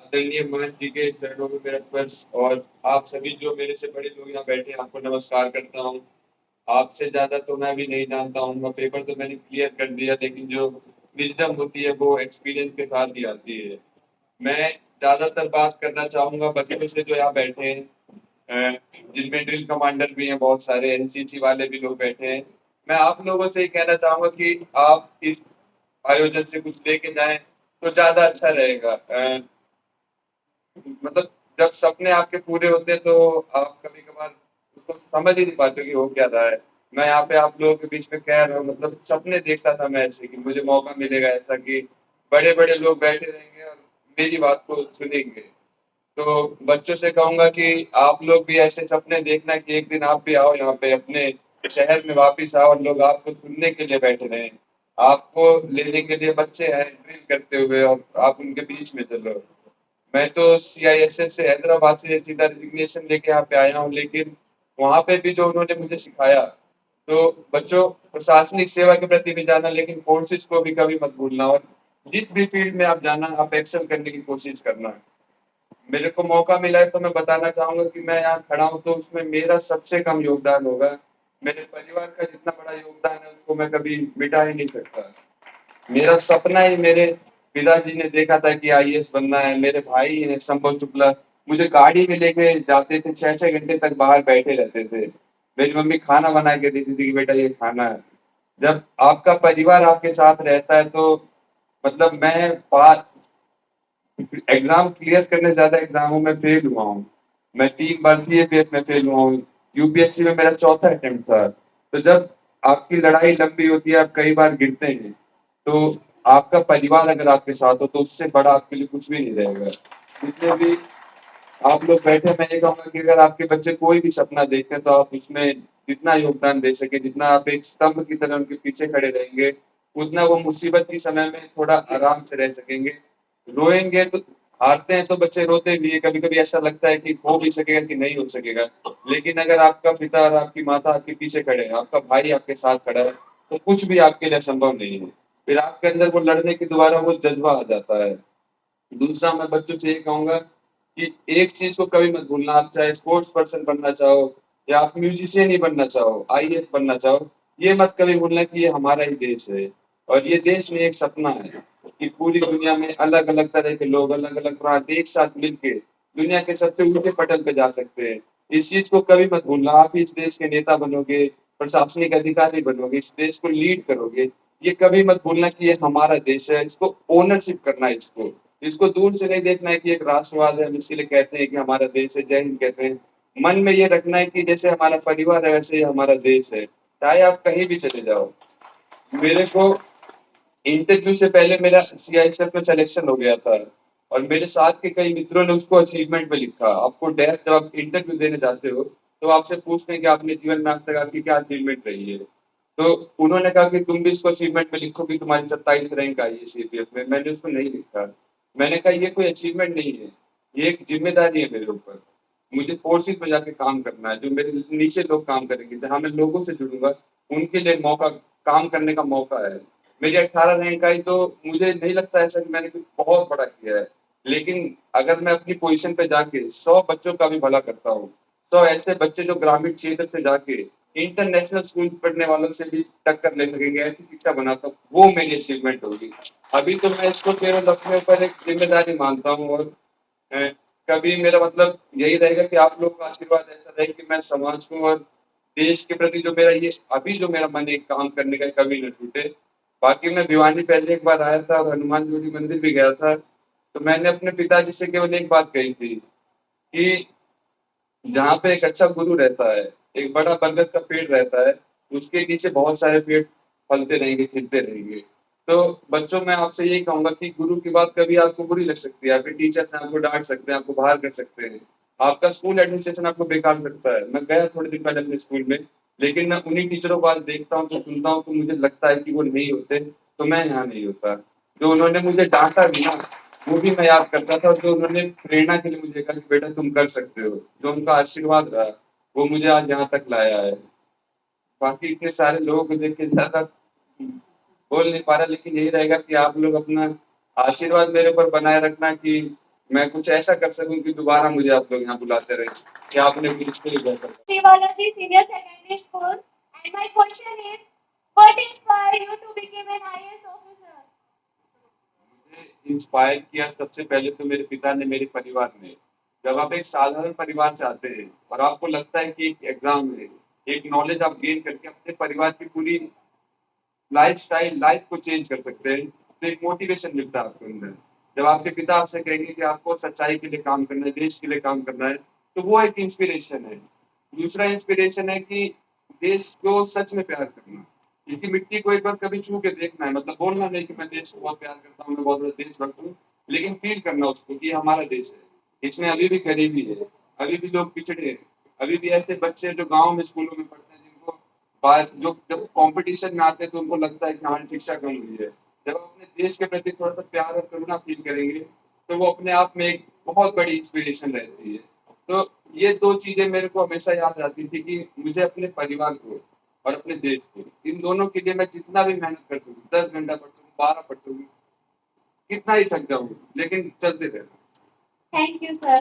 आदरणीय मान जी के चरणों में मेरा स्पर्श और आप सभी जो मेरे से बड़े लोग यहाँ बैठे हैं आपको नमस्कार करता हूँ। आपसे ज़्यादा तो मैं भी नहीं जानता हूँ, मैं पेपर तो मैंने क्लियर कर दिया लेकिन जो विज़डम होती है वो एक्सपीरियंस के साथ ही आती है। मैं ज़्यादातर बात करना चाहूँगा बच्चों से जो यहाँ बैठे हैं, जिनमें ड्रिल कमांडर भी हैं, बहुत सारे एनसीसी वाले भी लोग बैठे हैं। मैं आप लोगों से ये कहना चाहूँगा कि आप इस आयोजन से कुछ लेके जाएँ तो ज़्यादा अच्छा रहेगा। मतलब जब सपने आपके पूरे होते हैं तो आप कभी कभार उसको समझ ही नहीं पाते कि हो क्या रहा है। मैं यहाँ पे आप लोगों के बीच में कह रहा हूँ, मतलब सपने देखता था मैं ऐसे कि मुझे मौका मिलेगा ऐसा कि बड़े बड़े लोग बैठे रहेंगे और मेरी बात को सुनेंगे। तो बच्चों से कहूंगा कि आप लोग भी ऐसे सपने देखना कि एक दिन आप भी आओ यहाँ पे अपने शहर में वापिस आओ और लोग आपको सुनने के लिए बैठे रहे। आपको लेने के लिए बच्चे हैं ड्रिल करते हुए और आप उनके बीच में चलो। मैं तो सीआईएसएफ से हैदराबाद से सीधा रिजिग्नेशन लेके यहाँ पे आया हूँ, लेकिन वहाँ पे भी जो उन्होंने मुझे सिखाया, तो बच्चों प्रशासनिक सेवा के प्रति भी जाना लेकिन फोर्सेस को भी कभी मत भूलना और जिस भी फील्ड में आप जाना आप एक्सेल करने की कोशिश करना। मेरे को मौका मिला है तो मैं बताना चाहूंगा कि मैं यहाँ खड़ा हूँ तो उसमें मेरा सबसे कम योगदान होगा। मेरे परिवार का जितना बड़ा योगदान है उसको मैं कभी मिटा ही नहीं सकता। मेरा सपना ही मेरे पिताजी ने देखा था कि आईएएस बनना है। मेरे भाई हैं संभव शुक्ला, मुझे गाड़ी में लेके जाते थे, 6-6 घंटे तक बाहर बैठे रहते थे। मेरी मम्मी खाना बना के देती थी कि बेटा ये खाना है। जब आपका परिवार आपके साथ रहता है तो मतलब मैं पास एग्जाम क्लियर करने ज्यादा एग्जामों में फेल हुआ हूँ। मैं 3 बार सीएपीएफ में फेल हुआ हूँ। यूपीएससी में मेरा चौथा अटेम्प्ट था। तो जब आपकी लड़ाई लंबी होती है, आप कई बार गिरते हैं, तो आपका परिवार अगर आपके साथ हो तो उससे बड़ा आपके लिए कुछ भी नहीं रहेगा। जितने भी आप लोग बैठे, मैं ये कहूंगा कि अगर आपके बच्चे कोई भी सपना देखते हैं तो आप उसमें जितना योगदान दे सके, जितना आप एक स्तंभ की तरह उनके पीछे खड़े रहेंगे, उतना वो मुसीबत के समय में थोड़ा आराम से रह सकेंगे। रोएंगे तो हारते हैं तो बच्चे रोते भी है, कभी कभी ऐसा लगता है कि हो भी सकेगा कि नहीं हो सकेगा, लेकिन अगर आपका पिता और आपकी माता आपके पीछे खड़े हैं, आपका भाई आपके साथ खड़ा है, तो कुछ भी आपके लिए असंभव नहीं है। फिर आपके अंदर वो लड़ने की दोबारा वो जज्बा आ जाता है। दूसरा मैं बच्चों से ये कहूंगा कि एक चीज को कभी मत भूलना, आप चाहे स्पोर्ट्स पर्सन बनना चाहो या आप म्यूजिशियन ही बनना चाहो, आईएएस बनना चाहो, ये मत कभी भूलना कि ये हमारा ही देश है और ये देश में एक सपना है कि पूरी दुनिया में अलग अलग तरह के लोग अलग अलग प्रांत एक साथ मिलके दुनिया के सबसे ऊंचे पटल पे जा सकते हैं। इस चीज को कभी मत भूलना, आप ही इस देश के नेता बनोगे, प्रशासनिक अधिकारी बनोगे, इस देश को लीड करोगे। ये कभी मत भूलना कि ये हमारा देश है, इसको ओनरशिप करना है, इसको दूर से नहीं देखना है कि एक राष्ट्रवाद है, हम इसीलिए कहते हैं कि हमारा देश है, जय हिंद कहते हैं। मन में ये रखना है कि जैसे हमारा परिवार है वैसे ही हमारा देश है, चाहे आप कहीं भी चले जाओ। मेरे को इंटरव्यू से पहले मेरा सीआईएसएफ में सिलेक्शन हो गया था और मेरे साथ के कई मित्रों ने उसको अचीवमेंट में लिखा। आपको डायरेक्ट जब आप इंटरव्यू देने जाते हो तो आपसे पूछते हैं कि आपने जीवन में आज तक आपकी क्या अचीवमेंट रही है। तो उन्होंने कहा कि तुम भी इसको अचीवमेंट में लिखो कि तुम्हारी 27 रैंक आई है सीपीएफ में। मैंने उसको नहीं लिखा। मैंने कहा ये कोई अचीवमेंट नहीं है, ये एक जिम्मेदारी है मेरे ऊपर। मुझे फोर्सेस में जाके काम करना है, जो मेरे नीचे लोग काम करेंगे, जहाँ मैं लोगों से जुड़ूंगा, उनके लिए मौका, काम करने का मौका है। मेरी 18 रैंक आई तो मुझे नहीं लगता ऐसा कि मैंने कुछ बहुत बड़ा किया है, लेकिन अगर मैं अपनी पोजीशन पे जाके 100 बच्चों का भी भला करता हूँ, 100 ऐसे बच्चे जो ग्रामीण क्षेत्र से जाके इंटरनेशनल स्कूल पढ़ने वालों से भी टक्कर ले सकेंगे, ऐसी शिक्षा बनाता हूँ, वो मेरी अचीवमेंट होगी। अभी तो मैं इसको केवल अपने ऊपर एक जिम्मेदारी मानता हूँ और अ, कभी मेरा मतलब यही रहेगा कि आप लोगों का आशीर्वाद ऐसा रहे कि मैं समाज को और देश के प्रति जो मेरा ये अभी जो मेरा मन है काम करने का कभी न टूटे। बाकी मैं भिवानी पहले एक बार आया था और हनुमान ज्योति मंदिर भी गया था, तो मैंने अपने पिताजी से केवल एक बात कही थी कि जहाँ पे एक अच्छा गुरु रहता है, एक बड़ा बरगद का पेड़ रहता है, उसके नीचे बहुत सारे पेड़ फलते रहेंगे, खिलते रहेंगे। तो बच्चों मैं आपसे यही कहूँगा कि गुरु की बात कभी आपको बुरी लग सकती है, आपके टीचर्स आपको डाँट सकते हैं, आपको बाहर कर सकते हैं, आपका स्कूल एडमिनिस्ट्रेशन आपको बेकार सकता है। मैं गया थोड़े दिन पहले अपने स्कूल में, लेकिन मैं उन्हीं टीचरों को आज देखता हूँ, तो सुनता हूँ, तो मुझे लगता है कि वो नहीं होते, तो मैं यहाँ नहीं होता। जो उन्होंने मुझे डाँटा भी ना, वो भी मैं याद करता था और जो उन्होंने प्रेरणा के लिए मुझे कहा कि बेटा तुम कर सकते हो, जो उनका आशीर्वाद रहा, वो मुझे आज यहाँ तक लाया है। बाकी इतने सारे लोगों को देख के ज़्यादा बोल नहीं पा रहा, लेकिन यही रहेगा कि आप लोग अपना आशीर्वाद मेरे ऊपर बनाए रखना कि मैं कुछ ऐसा कर सकूं कि दोबारा मुझे आप लोग यहाँ बुलाते रहे कि आपने कुछ इसके लिए बेहतर करा। Shivalati Senior Secondary School, and my question is, what inspired you to become an IAS officer? मुझे इंस्पायर किया सबसे पहले तो मेरे पिता ने, मेरे परिवार ने। जब आप एक साधारण परिवार से आते हैं और आपको लगता है कि एक एग्जाम है, एक नॉलेज आप गेन करके अपने परिवार की पूरी लाइफ़स्टाइल, लाइफ़ को चेंज कर सकते हैं, तो एक मोटिवेशन मिलता है आपके अंदर। जब आपके पिता आपसे कहेंगे कि आपको सच्चाई के लिए काम करना है, देश के लिए काम करना है, तो वो एक इंस्पिरेशन है। दूसरा इंस्पिरेशन है कि देश को सच में प्यार करना। इसकी मिट्टी को एक बार कभी छू के देखना है, मतलब बोलना नहीं कि मैं देश को बहुत प्यार करता हूँ, मैं बहुत बड़ा देशभक्त हूँ, लेकिन फ़ील करना उसको कि ये हमारा देश है। इसमें अभी भी गरीबी है, अभी भी लोग पिछड़े हैं, अभी भी ऐसे बच्चे हैं जो गाँव में स्कूलों में पढ़ते हैं जिनको बात जो जब कॉम्पिटिशन में आते हैं तो उनको लगता है कि हमारी शिक्षा कम हुई है। जब हम अपने देश के प्रति थोड़ा-सा प्यार और करुणा फ़ील करेंगे, तो वो अपने आप में एक बहुत बड़ी इंस्पिरेशन रहती है। तो ये 2 चीज़ें मेरे को हमेशा याद आती थी कि मुझे अपने परिवार को और अपने देश को, इन दोनों के लिए मैं जितना भी मेहनत कर सकूँ, 10 घंटा पढ़ सकूँ, 12 पढ़ सकूँ, कितना ही थक जाऊँ, लेकिन चलते रहना। Thank you, sir.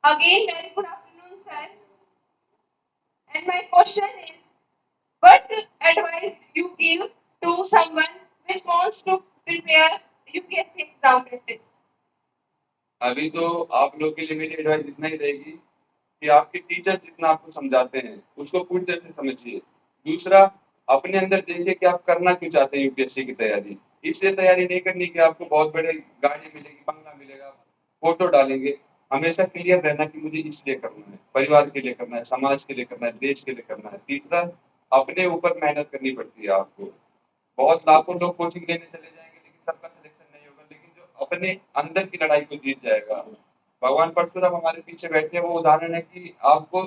Again, very good afternoon, sir. And my question is, what advice you give to someone which wants to prepare UPSC exam test? अभी तो आप लोग के लिए मेरी एडवाइस इतना ही रहेगी कि आपके टीचर जितना आपको समझाते हैं, उसको पूरी तरह से समझिए। दूसरा, अपने अंदर देखिए कि आप करना क्यों चाहते हैं यूपीएससी की तैयारी। इसलिए तैयारी नहीं करनी कि आपको बहुत बड़े गाड़ी मिलेगी, बंगला मिलेगा, फ़ोटो डालेंगे। हमेशा क्लियर रहना कि मुझे इसलिए करना है, परिवार के लिए करना है, समाज के लिए करना है, देश के लिए करना है। तीसरा, अपने ऊपर मेहनत करनी पड़ती है आपको। बहुत लाखों लोग कोचिंग लेने चले जाएँगे लेकिन सबका सिलेक्शन नहीं होगा, लेकिन जो अपने अंदर की लड़ाई को जीत जाएगा, भगवान परशुराम हमारे पीछे बैठे हैं, वो उदाहरण है कि आपको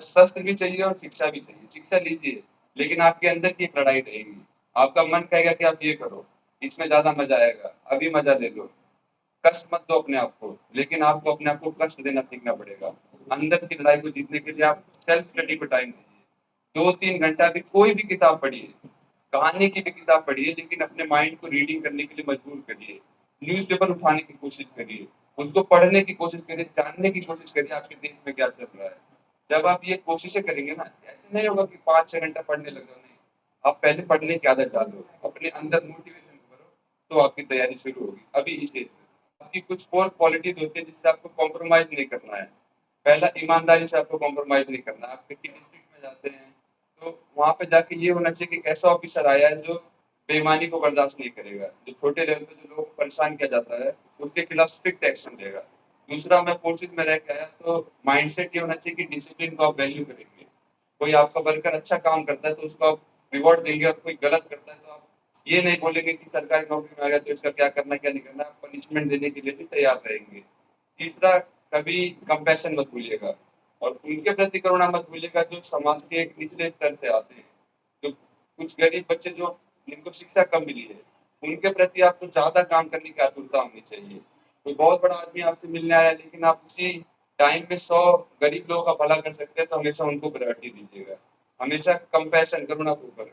शस्त्र भी चाहिए और शिक्षा भी चाहिए। शिक्षा लीजिए, लेकिन आपके अंदर की एक लड़ाई रहेगी। आपका मन कहेगा कि आप ये करो, इसमें ज़्यादा मज़ा आएगा, अभी मज़ा ले लो। कष्ट मत दो अपने आप को, लेकिन आपको अपने आप को कष्ट देना सीखना पड़ेगा। अंदर की लड़ाई को जीतने के लिए आप सेल्फ स्टडी को टाइम दीजिए। 2-3 घंटा भी कोई भी किताब पढ़िए, कहानी की भी किताब पढ़िए, लेकिन अपने माइंड को रीडिंग करने के लिए मजबूर करिए। न्यूज़पेपर उठाने की कोशिश करिए, उसको पढ़ने की कोशिश करिए, जानने की कोशिश करिए आपके देश में क्या चल रहा है। जब आप ये कोशिशें करेंगे ना, ऐसे नहीं होगा कि 5-6 घंटा पढ़ने लग जाओ, नहीं। आप पहले पढ़ने की आदत डालो, अपने अंदर मोटिवेशन करो, तो आपकी तैयारी शुरू होगी, अभी इस एज में। आपकी कुछ कोर क्वालिटीज़ होती है जिससे आपको कॉम्प्रोमाइज़ नहीं करना है। पहला, ईमानदारी से आपको कॉम्प्रोमाइज़ नहीं करना है। आप किसी डिस्ट्रिक्ट में जाते हैं, तो वहाँ पे जाके ये होना चाहिए कि एक ऐसा ऑफिसर आया है जो बेईमानी को बर्दाश्त नहीं करेगा। जो छोटे लेवल पे जो लोगों को परेशान किया जाता है, उसके खिलाफ स्ट्रिक्ट एक्शन लेगा। दूसरा, मैं फोर्सेज़ में रह के आया तो माइंडसेट ये होना चाहिए कि डिसिप्लिन को आप वैल्यू करेंगे। कोई आपका वर्कर अच्छा काम करता है तो उसको आप रिवॉर्ड देंगे, और कोई गलत करता है तो आप ये नहीं बोलेंगे कि सरकारी नौकरी में आ गया तो इसका क्या करना क्या नहीं करना, आप पनिशमेंट देने के लिए भी तैयार रहेंगे। तीसरा, कभी कंपैशन मत भूलिएगा, और उनके प्रति करुणा मत भूलिएगा जो समाज के एक निचले स्तर से आते हैं। जो कुछ गरीब बच्चे जो जिनको शिक्षा कम मिली है, उनके प्रति आपको ज़्यादा काम करने की आतुरता होनी चाहिए। कोई बहुत बड़ा आदमी आपसे मिलने आया लेकिन आप उसी टाइम पे 100 गरीब लोगों का भला कर सकते हैं तो हमेशा उनको प्रायोरिटी दीजिएगा। हमेशा कंपैशन, करुणापूर्वक